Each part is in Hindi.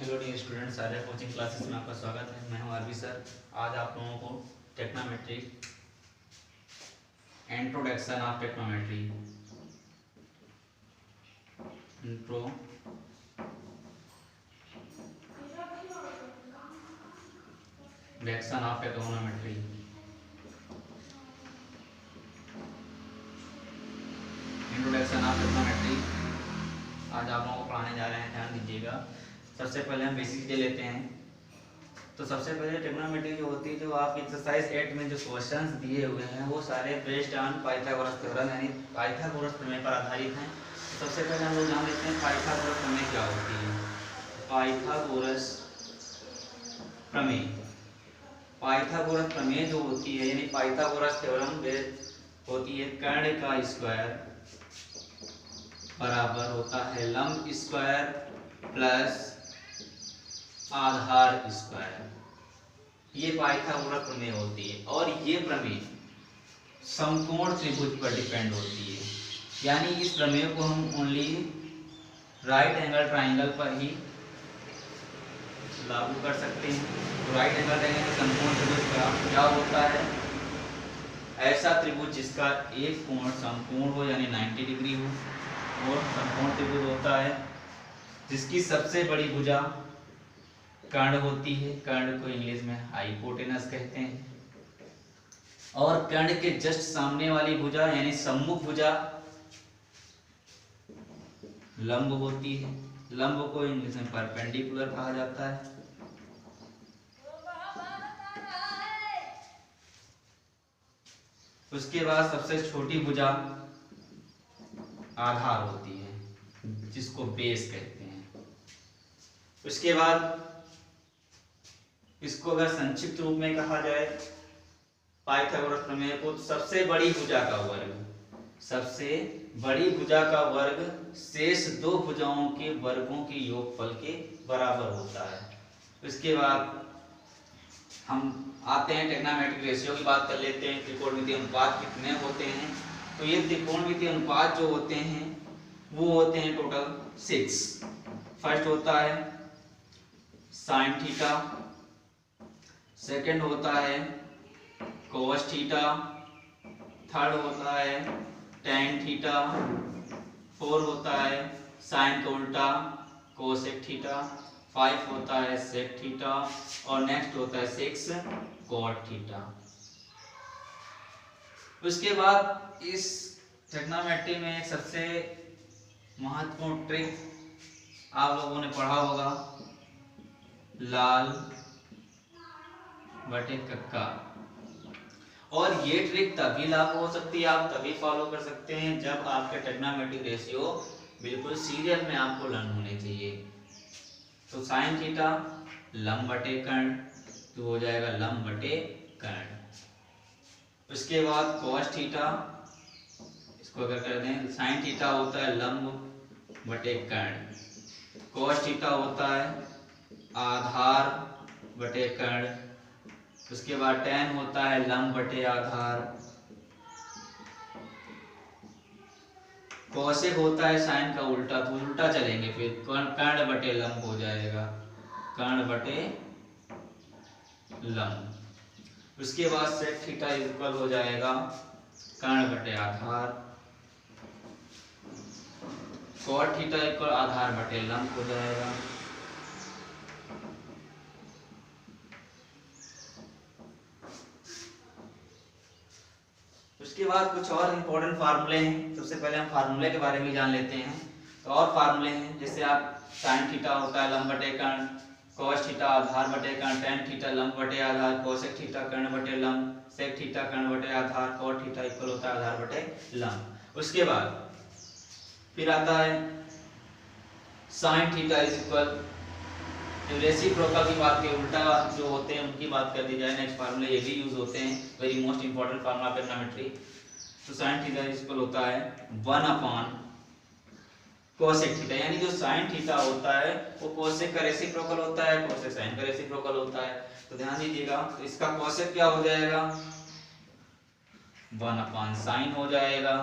Hello dear students, Arya coaching classes में आपका स्वागत है। मैं हूं आरबी सर। आज आप लोगों को टेक्नोमेट्री, introduction of टेक्नोमेट्री, introduction of टेक्नोमेट्री, introduction of टेक्नोमेट्री आज आप लोगों को पढ़ाने जा रहे हैं। ध्यान दीजिएगा। सबसे पहले हम बेसिक ले लेते हैं। तो सबसे पहले टेक्नोमेट्री जो होती है, जो आप एक्सरसाइज 8 में जो क्वेश्चंस दिए हुए हैं वो सारे बेस्ड ऑन पाइथागोरस थ्योरम यानी पाइथागोरस प्रमेय पर आधारित हैं। तो सबसे पहले हम लोग जान लेते हैं पाइथागोरस प्रमेय क्या होती है। पाइथागोरस प्रमेय, पाइथागोरस प्रमेय जो होती है यानी पाइथागोरस थ्योरम होती है कर्ण का स्क्वायर बराबर होता है लंब स्क्वायर प्लस आधार स्क्वायर। ये पाइथागोरस प्रमेय होती है और ये प्रमेय समकोण त्रिभुज पर डिपेंड होती है। यानी इस प्रमेय को हम ओनली राइट एंगल ट्राइंगल पर ही लागू कर सकते हैं। तो राइट एंगल देंगे तो समकोण त्रिभुज का क्या होता है, ऐसा त्रिभुज जिसका एक कोण समकोण हो यानी 90 डिग्री हो, और समकोण त्रिभुज होता है जिसकी सबसे बड़ी भुजा कर्ण होती है। कर्ण को इंग्लिश में हाइपोटेनस कहते हैं। और कर्ण के जस्ट सामने वाली भुजा यानी सम्मुख भुजा लंब होती है। लंब को इंग्लिश में परपेंडिकुलर कहा जाता है। उसके बाद सबसे छोटी भुजा आधार होती है जिसको बेस कहते हैं। उसके बाद इसको अगर संक्षिप्त रूप में कहा जाए पाइथागोरस प्रमेय को, सबसे बड़ी भुजा का वर्ग, सबसे बड़ी भुजा का वर्ग शेष दो भुजाओं के वर्गों के योगफल के बराबर होता है। उसके बाद हम आते हैं ट्रिग्नोमेट्रिक रेशियो की बात कर लेते हैं। त्रिकोणमितीय अनुपात कितने होते हैं। तो ये त्रिकोणमितीय अनुपात जो होते हैं वो होते हैं टोटल 6। फर्स्ट होता है साइन थीटा, सेकंड होता है कोस थीटा, थर्ड होता है टेन थीटा, फोर होता है साइन का उल्टा कोसेक थीटा, 5 होता है सेक थीटा और नेक्स्ट होता है 6 कॉट थीटा। उसके बाद इस ट्रिग्नोमेट्री में एक सबसे महत्वपूर्ण ट्रिक आप लोगों ने पढ़ा होगा, लाल बटे कक्का। और ये ट्रिक तभी लागू हो सकती है, आप तभी फॉलो कर सकते हैं जब आपके ट्रिग्नोमेट्रिक रेशियो बिल्कुल सीरियल में आपको लर्न होने चाहिए। तो साइन थीटा लंब बटे कर्ण तो हो जाएगा लंब बटे कर्ण। उसके बाद कोस थीटा, इसको अगर कर दें, साइन थीटा होता है लंब बटे कर्ण, कोस थीटा होता है आधार बटे कर्ण। उसके बाद टेन होता है लंब बटे आधार, कोसेक होता है साइन का उल्टा, तो उल्टा चलेंगे फिर कर्ण बटे लंब हो जाएगा, कर्ण बटे लंब। उसके बाद सेक थीटा इक्वल हो जाएगा कर्ण बटे आधार, कॉट थीटा इक्वल आधार बटे लंब हो जाएगा। उसके बाद कुछ और इंपॉर्टेंट फार्मूले हैं। सबसे पहले हम फार्मूले के बारे में जान लेते हैं। तो और फार्मूले हैं, जैसे आप साइन थीटा होता है लंब बटे कर्ण, कोस थीटा आधार बटे कर्ण, टेन थीटा लंब बटे आधार, कोसेक थीटा कर्ण बटे लंब, सेक थीटा कर्ण बटे आधार, कॉट थीटा इक्वल होता है आधार बटे लंब। उसके बाद फिर आता है sine theta is equal, reciprocal की बात के उल्टा जो होते हैं उनकी बात कर दी जाए, नेक्स्ट फार्मूले ये भी यूज होते हैं, very most important formula trigonometry. तो साइन थीटा इज इक्वल होता है 1 अपॉन कोसेक थीटा, यानी जो साइन थीटा होता है वो कोसेक का रेसिप्रोकल होता है, कोसेक साइन का रेसिप्रोकल होता है। तो ध्यान दीजिएगा, तो इसका कोसेक क्या हो जाएगा 1 अपॉन साइन हो जाएगा।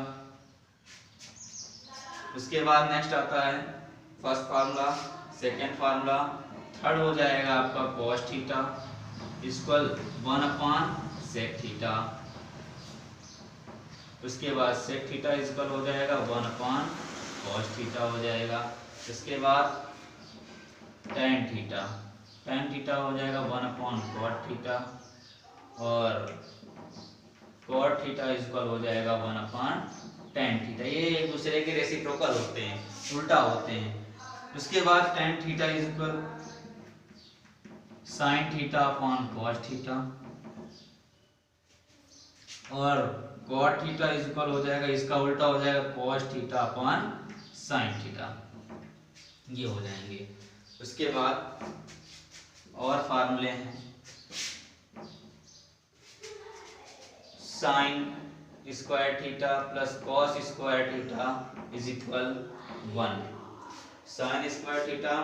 उसके बाद नेक्स्ट आता है first formula, second formula, third हो जाएगा आपका cos theta equal 1/sec theta. उसके बाद sec थीटा इक्वल हो जाएगा 1/cos थीटा हो जाएगा। इसके बाद tan थीटा हो जाएगा 1/cot थीटा और cot थीटा इक्वल हो जाएगा 1/tan थीटा। ये एक दूसरे के रेसिप्रोकल होते हैं, उल्टा होते हैं। उसके बाद tan theta equal sin theta upon cos theta और cot थीटा इक्वल हो जाएगा, इसका उल्टा हो जाएगा cos theta upon sin theta, ये हो जाएंगे। उसके बाद और फार्मूले हैं, sine square theta plus cos square theta is equal 1। Sine square theta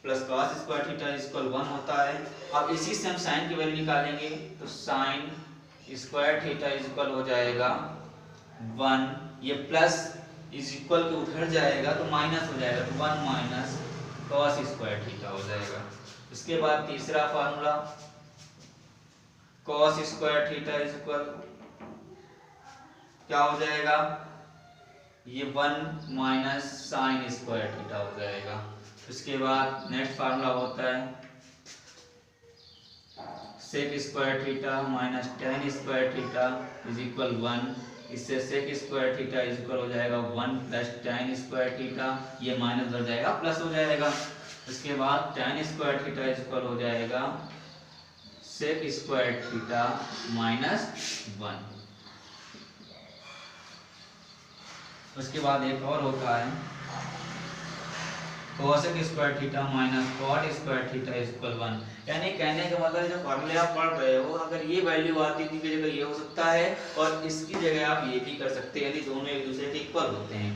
plus cos square theta is equal 1 होता है। अब इसी से हम साइन की वैल्यू निकालेंगे तो sine square theta is equal हो जाएगा 1, ये प्लस इज इक्वल के उधर जाएगा तो माइनस हो जाएगा, तो 1 माइनस कॉस स्क्वायर थीटा हो जाएगा। उसके बाद तीसरा formula cos square theta is equal क्या हो जाएगा, ये 1 माइनस साइन स्क्वायर थीटा हो जाएगा। उसके बाद नेक्स्ट फार्मूला होता है sec square theta minus tan square theta is equal 1। इससे sec square theta is equal हो जाएगा 1 प्लस टेन स्क्वायर थीटा, ये माइनस हो जाएगा प्लस हो जाएगा। उसके बाद tan square theta is equal हो जाएगा सेक स्क्वायर थीटा माइनस 1। उसके बाद एक और होता है cosec square theta minus cot square theta is equal 1। यानी कहने का मतलब जो फॉर्मूले आप पढ़ रहे हो, अगर ये वैल्यू आती थी की जगह ये हो सकता है और इसकी जगह आप ये भी कर सकते हैं यदि दोनों एक दूसरे के इक्वल होते हैं।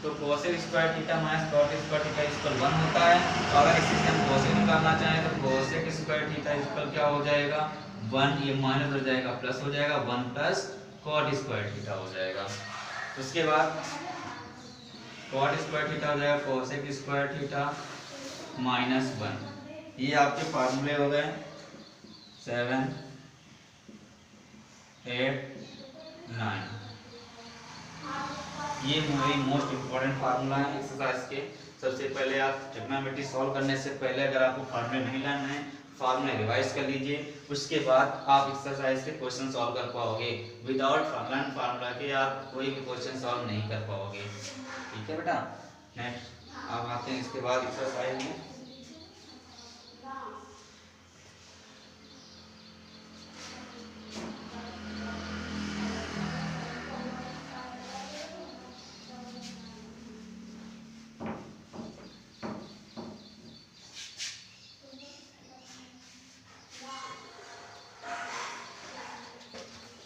तो cosec square theta minus cot square theta is equal 1 होता है। और अगर इसी से हम कोसेक निकालना चाहें तो cosec square theta is equal क्या हो जाएगा 1, ये माइनस हो जाएगा प्लस हो जाएगा 1 प्लस कॉट स्क्वायर थीटा हो जाएगा। उसके बाद कॉट स्क्वायर थीटा हो जाएगा कोसेक स्क्वायर थीटा माइनस 1। ये आपके फार्मूले हो गए 7, 8, 9। ये मेरी मोस्ट इम्पोर्टेंट फार्मूला है एक्सरसाइज के। सबसे पहले आप ट्रिग्नोमेट्री सॉल्व करने से पहले अगर आपको फार्मूले नहीं लाना है, फार्मूला रिवाइज कर लीजिए। उसके बाद आप एक्सरसाइज के क्वेश्चन सॉल्व कर पाओगे। विदाउट फार्मूला के आप कोई भी क्वेश्चन सॉल्व नहीं कर पाओगे। ठीक है बेटा। नेक्स्ट आप आते हैं इसके बाद एक्सरसाइज में।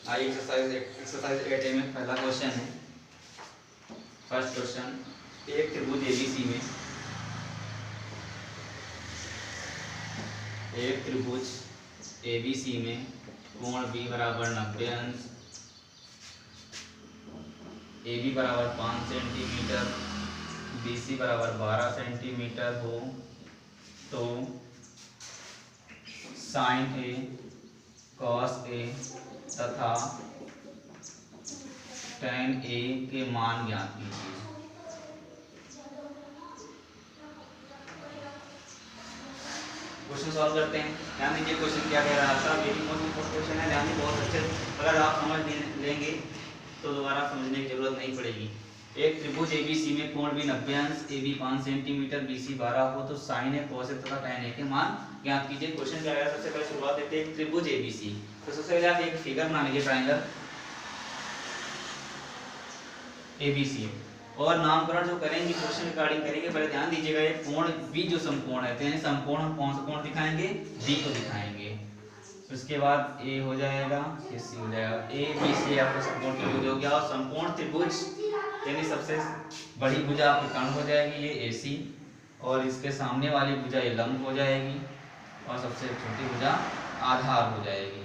आइए एक्सरसाइज 8 में पहला क्वेश्चन है। फर्स्ट क्वेश्चन, एक त्रिभुज एबीसी में कोण बी बराबर 90 अंश, ए बी बराबर 5 सेंटीमीटर, बी सी बराबर 12 सेंटीमीटर हो तो साइन ए कॉस ए तथा tan ए के मान ज्ञात कीजिए। क्वेश्चन सॉल्व करते हैं। ध्यान दीजिए क्वेश्चन क्या कह रहा था, वेरी मोस्ट इम्पोर्टेंट क्वेश्चन है। ध्यान बहुत अच्छे, अगर आप समझ लेंगे तो दोबारा समझने की जरूरत नहीं पड़ेगी। एक त्रिभुज एबीसी में कोण बी 90 अंश, A B 5 centimetre, B C 12 हो तो साइन ए कॉस ए तथा tan ए के मान ज्ञात कीजिए। क्वेश्चन क्या है, सबसे पहले शुरुआत देते हैं त्रिभुज एबीसी। तो सबसे पहले आप एक फिगर बना लीजिए ट्रायंगल एबीसी और नामकरण जो करेंगे क्वेश्चन रिगार्डिंग करेंगे। पहले ध्यान दीजिएगा ये कोण बी जो समकोण रहते हैं, समकोण हम कौन सा कोण दिखाएंगे, बी को दिखाएंगे। उसके बाद ए हो जाएगा, फिर सी हो जाएगा। ए बी सी आपका समकोण त्रिभुज हो गया और समकोण त्रिभुज यानी सबसे बड़ी भुजा आपकी कर्ण हो जाएगी ये एसी और इसके सामने वाली भुजा ये लंब हो जाएगी और सबसे छोटी भुजा आधार हो जाएगी।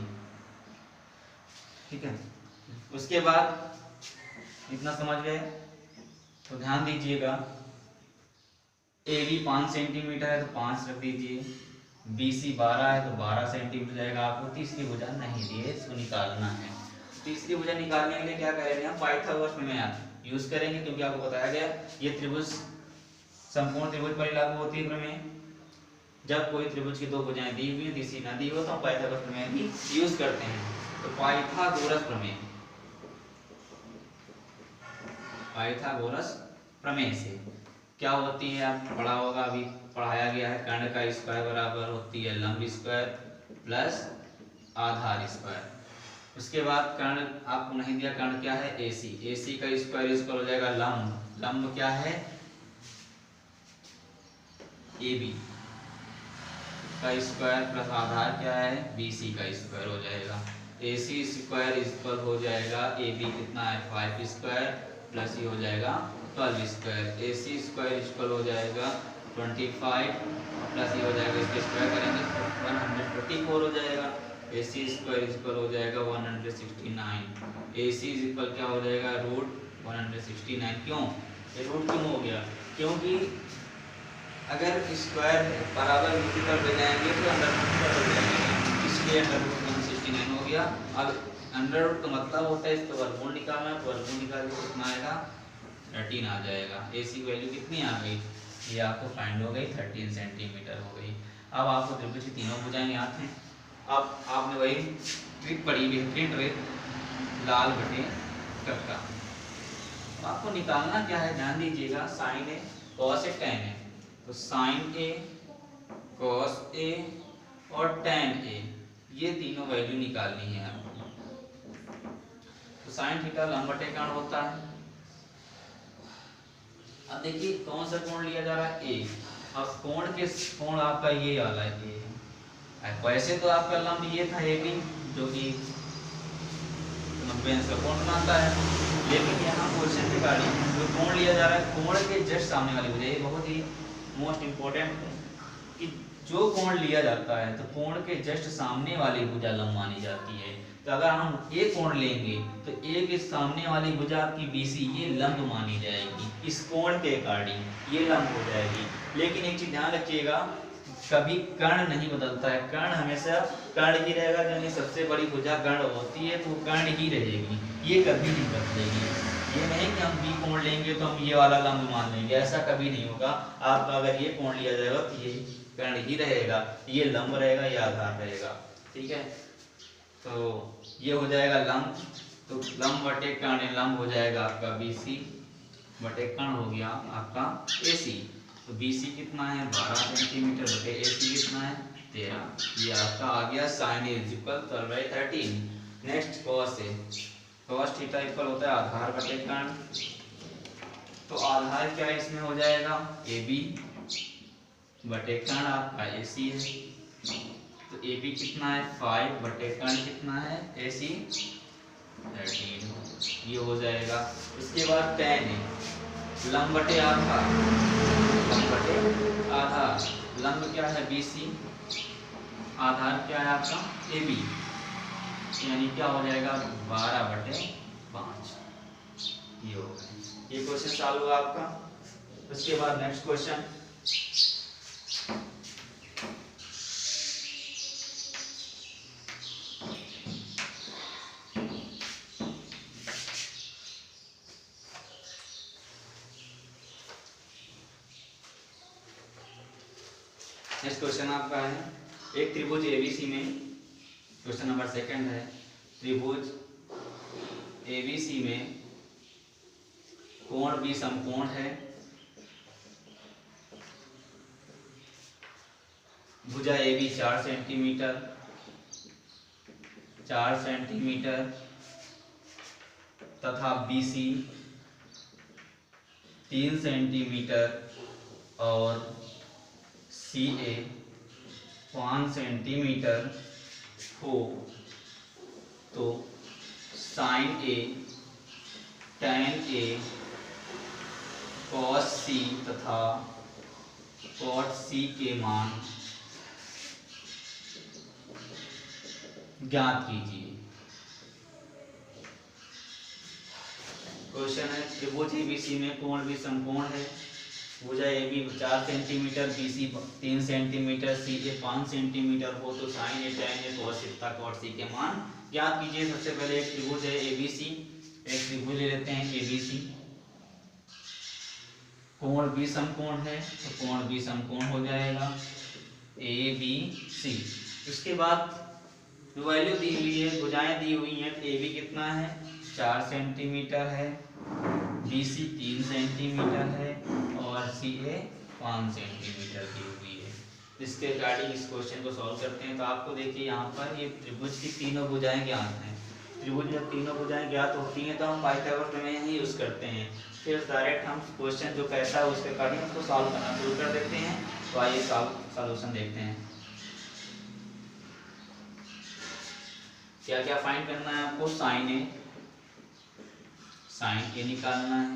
ठीक है। उसके बाद इतना समझ गए तो ध्यान दीजिएगा ए बी 5 सेंटीमीटर है तो 5 रख दीजिए, बी सी 12 है तो 12 सेंटीमीटर जाएगा। आपको तीसरी भुजा नहीं दी है, इसको निकालना है। तीसरी भुजा निकालने के लिए क्या करेंगे हम, पाइथागोरस प्रमेय यूज करेंगे, क्योंकि आपको बताया गया ये त्रिभुज संपूर्ण त्रिभुज पर लागू होती है प्रमेय। जब कोई त्रिभुज की दो भुजाएं दी हुई तीसरी ना दी हो तो हम पाइथागोरस प्रमेय भी यूज करते हैं। तो पाइथागोरस प्रमेय, पाइथागोरस प्रमेय से क्या होती है, आपने पढ़ा होगा, अभी पढ़ाया गया है, कर्ण का स्क्वायर बराबर होती है लंब स्क्वायर प्लस आधार स्क्वायर। उसके बाद कर्ण आपको नहीं दिया, कर्ण क्या है AC, AC का स्क्वायर इक्वल हो जाएगा लंब, लंब क्या है AB का स्क्वायर प्लस आधार क्या है BC का स्क्वायर हो जाएगा। AC स्क्वायर इक्वल हो जाएगा AB कितना है 5 स्क्वायर प्लस ये हो जाएगा 12 स्क्वायर। AC स्क्वायर इक्वल हो जाएगा 25 प्लस ये हो जाएगा, इसका स्क्वायर करेंगे 144 हो जाएगा। AC स्क्वायर इक्वल हो जाएगा 169। AC इक्वल क्या हो जाएगा रूट 169। क्यों ये रूट क्यों हो गया, क्योंकि अगर स्क्वायर बराबर दूसरी तरफ ले जाएंगे तो अंडर रूट पर हो जाएगा, इसलिए अंडर रूट 169 हो गया। अब अंडर रूट का मतलब होता है इसका वर्गमूल निकालना, तो वर्गमूल निकाल के कितना आएगा 13 आ जाएगा। AC वैल्यू कितनी आ गई, ये आपको फाइंड हो गई 13 सेंटीमीटर हो गई। अब आपको त्रिभुज की तीनों भुजाएं याद हैं। अब आपने वही ट्रिक पढ़ी बेहतरीन ट्रिक लाल बटे कक्का। आपको निकालना क्या है ध्यान दीजिएगा, sign A cos A ten ए, तो साइन ए कॉस ए और टेन ए ये तीनों वैल्यू निकालनी है आपको। तो साइन थीटा लंब बटे कर्ण होता है। अब देखिए कौन सा कोण लिया जा रहा है ए, अब कोण आपका ये वाला है। वैसे तो आपका लंब ये था AB जो कि 90 का कोण बनाता है, लेकिन यहाँ क्वेश्चन रिगार्डिंग जो कोण लिया जा रहा है कोण के जस्ट सामने वाली भुजा, ये बहुत ही मोस्ट इम्पोर्टेंट है कि जो कोण लिया जाता है तो कोण के जस्ट सामने वाली भुजा लंब मानी जाती है। तो अगर हम ए कोण लेंगे तो ए के सामने वाली भुजा आपकी BC ये लंब मानी जाएगी, इस कोण के अकॉर्डिंग ये लंब हो जाएगी। लेकिन एक चीज ध्यान रखिएगा, कभी कर्ण नहीं बदलता है, कर्ण हमेशा कर्ण ही रहेगा, यानी सबसे बड़ी भुजा कर्ण होती है तो कर्ण ही रहेगी, ये कभी नहीं बदलेगी। ये नहीं कि हम B कोण लेंगे तो हम ये वाला लंब मान लेंगे, ऐसा कभी नहीं होगा। आपका अगर ये कोण लिया जाएगा तो ये कर्ण ही रहेगा, ये लंब रहेगा, ये आधार रहेगा, ठीक है। तो ये हो जाएगा लंब, तो लंब बटे कर्ण, लंब हो जाएगा आपका BC बटे कर्ण हो गया आपका AC। तो BC कितना है 12 सेंटीमीटर बटे AC कितना है 13। ये आपका आ गया sign A equal 12/13। Next cos A, cos theta equal होता है आधार बटे कर्ण। तो आधार क्या इसमें हो जाएगा AB बटे कर्ण आपका AC है, तो AB कितना है 5 बटे कर्ण कितना है AC 13, ये हो जाएगा। इसके बाद tan है लंब बटे आधार, लंब बटे आधार, लंब क्या है BC, आधार क्या है आपका AB, यानी क्या हो जाएगा 12/5, ये हो गया। ये क्वेश्चन सॉल्व हुआ आपका। उसके बाद नेक्स्ट क्वेश्चन, नेक्स्ट क्वेश्चन आपका है एक त्रिभुज ABC में, क्वेश्चन नंबर 2 है, त्रिभुज ABC में कोण भी समकोण है, भुजा AB 4 सेंटीमीटर तथा BC 3 सेंटीमीटर और CA 5 सेंटीमीटर हो, तो sign A tan A cos C तथा cot C के मान ज्ञात कीजिए। क्वेश्चन है त्रिभुज ABC में कोण भी समकोण है, भुजा A B 4 centimetre, B C 3 centimetre, C A 5 centimetre हो तो sine A tan A cos theta cot C के मान ज्ञात कीजिए। सबसे पहले एक त्रिभुज है एबीसी, एक त्रिभुज ले लेते हैं एबीसी, कोण बी समकोण है तो कोण बी समकोण हो जाएगा ए बी सी। उसके बाद जो वैल्यू दी हुई है, भुजाएं दी हुई हैं, ए बी कितना है 4 सेंटीमीटर है, बी सी 3 सेंटीमीटर है और सी ए 5 सेंटीमीटर दी हुई है। इसके अकॉर्डिंग इस क्वेश्चन को सॉल्व करते हैं। तो आपको देखिए यहाँ पर ये त्रिभुज की तीनों भुजाएं ज्ञात हैं। त्रिभुज में तीनों भुजाएं ज्ञात होती हैं तो हम पाइथागोरस प्रमेय ही यूज करते हैं। फिर डायरेक्ट हम क्वेश्चन जो कहता है उसके अकॉर्डिंग उसको सॉल्व करना शुरू कर देते हैं। तो आइए सॉल्यूशन देखते हैं। क्या क्या फाइंड करना है आपको, साइन ए निकालना है,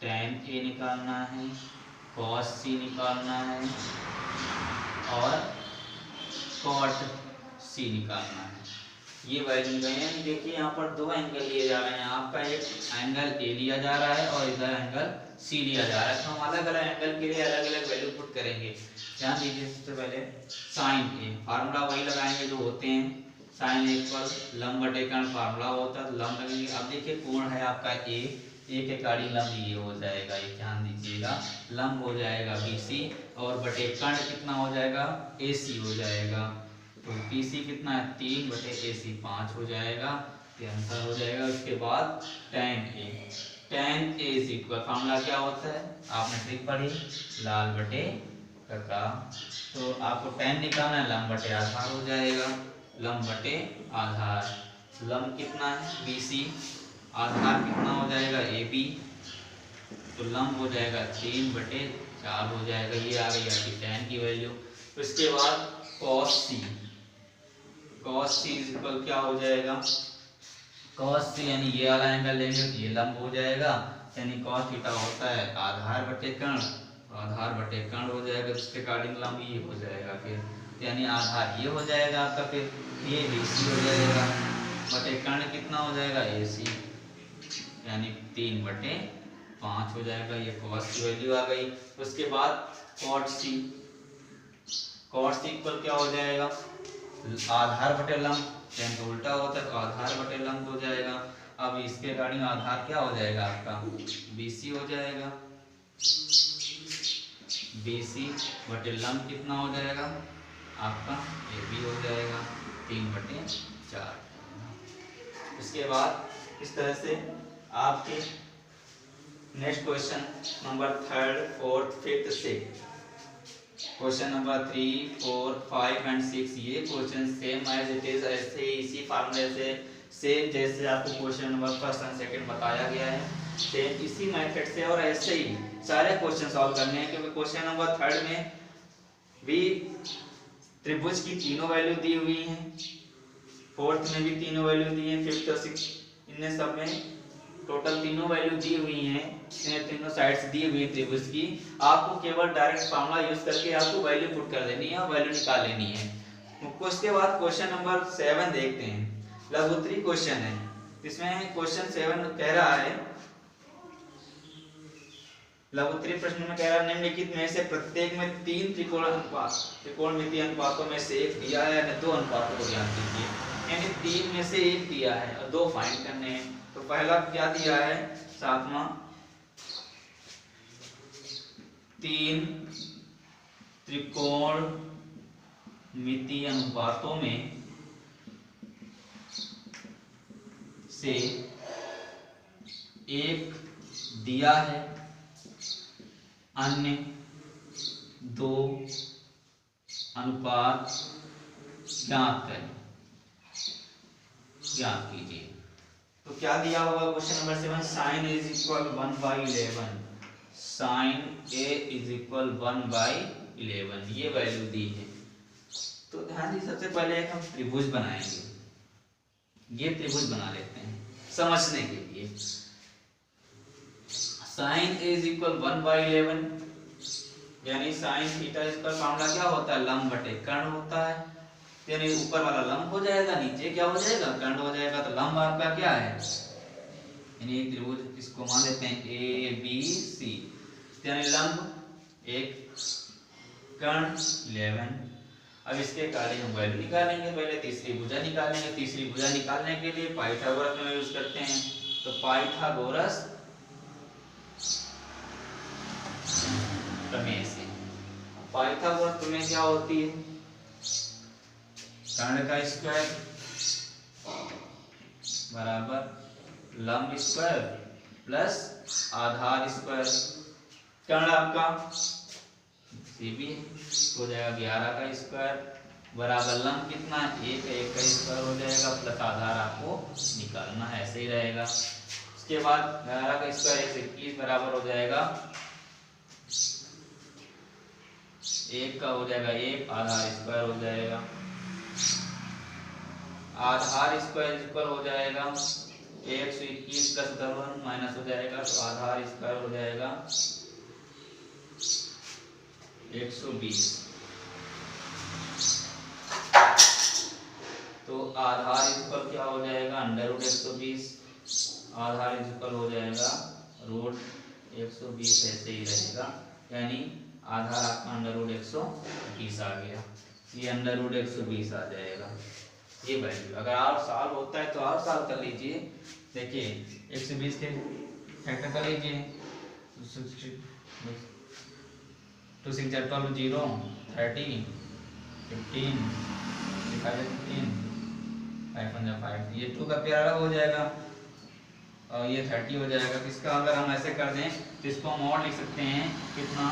tan ए निकालना है, cos सी निकालना है और cot सी निकालना है। ये वैल्यू गए हैं। देखिए यहाँ पर दो एंगल लिए जा रहे हैं, आपका एक एंगल ए लिया जा रहा है और इधर एंगल सी लिया जा रहा है। तो हम अलग अलग एंगल के लिए अलग अलग वैल्यू पुट करेंगे। ध्यान दीजिए, सबसे पहले साइन ए फार्मूला वही लगाएंगे जो होते हैं, साइन इक्वल लंब बटे कर्ण फार्मूला होता है, लंब लगेंगे। अब देखिए कोण है आपका ए के अकॉर्डिंग लंब ये हो जाएगा, ये ध्यान दीजिएगा, लंब हो जाएगा बीसी और बटे कर्ण कितना हो जाएगा एसी हो जाएगा। तो बीसी कितना है 3 बटे एसी 5 हो जाएगा, ये आंसर हो जाएगा। उसके बाद tan A is equal formula क्या होता है, आपने ट्रिक पढ़ी लाल बटे कका। तो आपको tan निकालना है, लंब बटे आधार हो जाएगा, लंब बटे आधार। लंब कितना है बीसी, आधार कितना हो जाएगा ए बी, तो लंब हो जाएगा 3 बटे 4 हो जाएगा। ये आ गई आपकी tan की वैल्यू। उसके बाद cos सी इज इक्वल क्या हो जाएगा, cos सी यानी ये वाला एंगल लेंगे तो ये लंब हो जाएगा, यानी cos थीटा होता है आधार बटे कर्ण, आधार बटे कर्ण हो जाएगा, जिसके अकॉर्डिंग लंब ये हो जाएगा। फिर यानी आधार ये हो जाएगा आपका, फिर ये BC हो जाएगा बटे कर्ण कितना हो जाएगा AC, यानी 3 बटे 5 हो जाएगा। ये cos की वैल्यू आ गई। उसके बाद cot सी इक्वल क्या हो जाएगा, आधार बटे लंब, tan तो उल्टा होता है तो आधार बटे लंब हो जाएगा। अब इसके अकॉर्डिंग आधार क्या हो जाएगा आपका BC हो जाएगा, BC बटे लंब कितना हो जाएगा आपका AB हो जाएगा 3 बटे 4। इसके बाद इस तरह से आपके next question number 3rd 4th 5th 6, question number 3 4 5 and 6 ये question same as it is, ऐसे ही इसी फार्मूले से सेम जैसे आपको question number 1st and 2nd बताया गया है, सेम इसी मेथड से और ऐसे ही सारे क्वेश्चन सॉल्व करने हैं। क्योंकि क्वेश्चन नंबर 3rd में भी त्रिभुज की तीनों वैल्यू दी हुई हैं, 4th में भी तीनों वैल्यू दी हैं, 5th और 6th इनने सब में टोटल तीनों वैल्यू दी हुई हैं, तीनों साइड्स दी हुई है त्रिभुज की। आपको केवल डायरेक्ट फार्मूला यूज करके आपको वैल्यू पुट कर देनी है और वैल्यू निकाल लेनी है। उसके बाद क्वेश्चन नंबर 7 देखते हैं, लघुत्तरी क्वेश्चन है। इसमें क्वेश्चन 7 कह रहा है, लघुत्तरी प्रश्न में कह रहा है निम्नलिखित में से प्रत्येक में 3 त्रिकोणमितीय अनुपातों में से एक दिया है, या 2 अनुपातों को ज्ञात कीजिए। यानी 3 में से एक दिया है और 2 फाइंड करने हैं। तो पहला क्या दिया है 7वां, 3 त्रिकोणमितीय अनुपातों में से एक दिया है, अन्य 2 अनुपात ज्ञात कीजिए। तो क्या दिया होगा question number 7, sine A is equal 1/11, sine A is equal 1/11 ये वैल्यू दी है। तो ध्यान दीजिए, सबसे पहले एक हम त्रिभुज बनाएंगे, ये त्रिभुज बना लेते हैं समझने के लिए। साइन ए इज इक्वल 1/11 यानी साइन थीटा इसका फार्मूला क्या होता है, लंब बटे कर्ण होता है। यानी ऊपर वाला लंब हो जाएगा, नीचे क्या हो जाएगा कर्ण हो जाएगा। तो लंब आपका क्या है, यानी त्रिभुज इसको मान लेते हैं ABC। यानी लंब एक कर्ण 11। अब इसके अकॉर्डिंग हम वैल्यू निकालेंगे। पहले तीसरी भुजा निकालेंगे। तीसरी भुजा निकालने के लिए पाइथागोरस में यूज करते हैं। तो पाइथागोरस प्रमेय से, पाइथागोरस प्रमेय क्या होती है? कर्ण का स्क्वायर बराबर लंब स्क्वायर प्लस आधार स्क्वायर। कर्ण आपका सीबी हो जाएगा 11 का स्क्वायर बराबर लंब कितना 1 का स्क्वायर हो जाएगा प्लस आधार आपको निकालना है, ऐसे ही रहेगा। उसके बाद 11 का स्क्वायर 121 बराबर हो जाएगा 1 का हो जाएगा 1, आधार स्क्वायर हो जाएगा। आधार स्क्वायर इक्वल हो जाएगा 121 प्लस 11 माइनस हो जाएगा, तो आधार स्क्वायर हो जाएगा 120। तो आधार इक्वल क्या हो जाएगा अंडर रूट 120, आधार इक्वल हो जाएगा रूट 120, ऐसे ही रहेगा। यानी आधार आपका अंडर रूट 120 आ गया, ये अंडर रूट 120 आ जाएगा ये वैल्यू। अगर और सॉल्व होता है तो और सॉल्व कर लीजिए। देखिए 120 के फैक्टर कर लीजिए, 2 6 12 0 30 15 15 5 5, ये 2 का पेयर अलग हो जाएगा और ये 30 हो जाएगा। इसका अगर हम ऐसे कर दें तो इसको हम और लिख सकते हैं कितना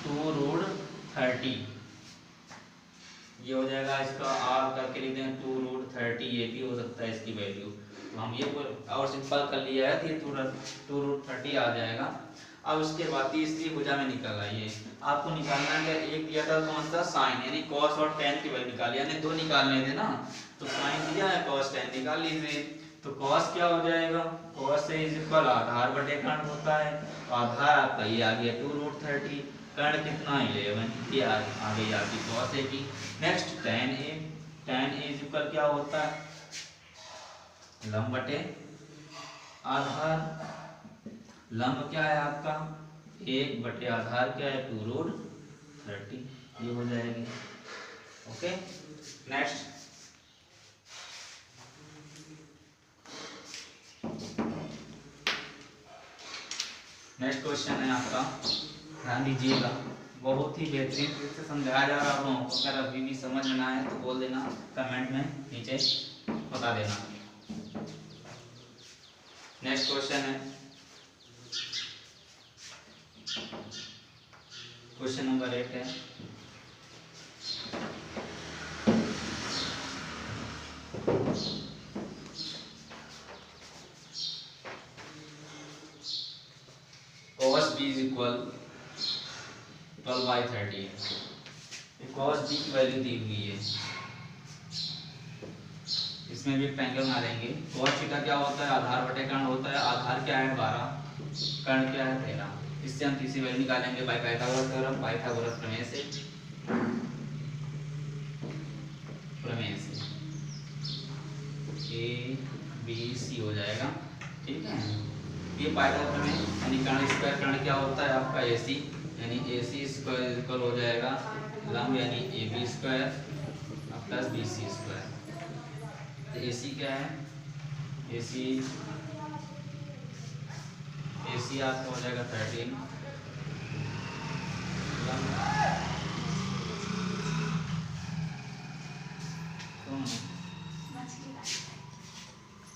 2 रूट 30, ये हो जाएगा। इसका आर करके लिख दें 2 रूट 30, ये भी हो सकता है इसकी वैल्यू। तो हम ये और सिंपल कर लिया है तो ये 2 रूट 30 आ जाएगा। अब उसके बाद तीसरी भुजा में निकाल आइए। आपको निकालना है एक दिया था कौन सा साइन, यानी कॉस और टेन की वैल्यू निकाली, यानी 2 निकालने थे ना, तो साइन दिया है कॉस टेन निकाल लीजिए। तो कॉस क्या हो जाएगा, कॉस से इज इक्वल आधार बटे कर्ण होता है, तो आधार आपका ये आ गया 2 रूट 30, कर्ण कितना 11, ये आ गई आपकी कॉस ए की। Next tan A, tan A is equal क्या होता है लंब बटे आधार। लंब क्या है आपका 1 बटे आधार क्या है 2 रूट 30, ये हो जाएगी। ओके नेक्स्ट क्वेश्चन है आपका, ध्यान दीजिएगा, बहुत ही बेहतरीन तरीके से समझाया जा रहा है आप लोगों को। अगर अभी भी समझ में ना आए तो बोल देना, कमेंट में नीचे बता देना। नेक्स्ट क्वेश्चन है क्वेश्चन नंबर 8 है, cos b is equal 12/30 है। cos b की वैल्यू दी हुई है, इसमें भी ट्रायंगल बना देंगे। cos थीटा क्या होता है आधार बटे कर्ण होता है, आधार क्या है 12, कर्ण क्या है 13। इससे हम तीसरी वैल्यू निकालेंगे बाय पाइथागोरस थ्योरम, पाइथागोरस प्रमेय से ए बी सी हो जाएगा, ठीक है। ये पाइथागोरस प्रमेय यानी कर्ण स्क्वायर, कर्ण क्या होता है आपका AC, यानी AC स्क्वायर इक्वल हो जाएगा लंब यानी AB square plus BC square. तो AC क्या है, AC आपका हो जाएगा 13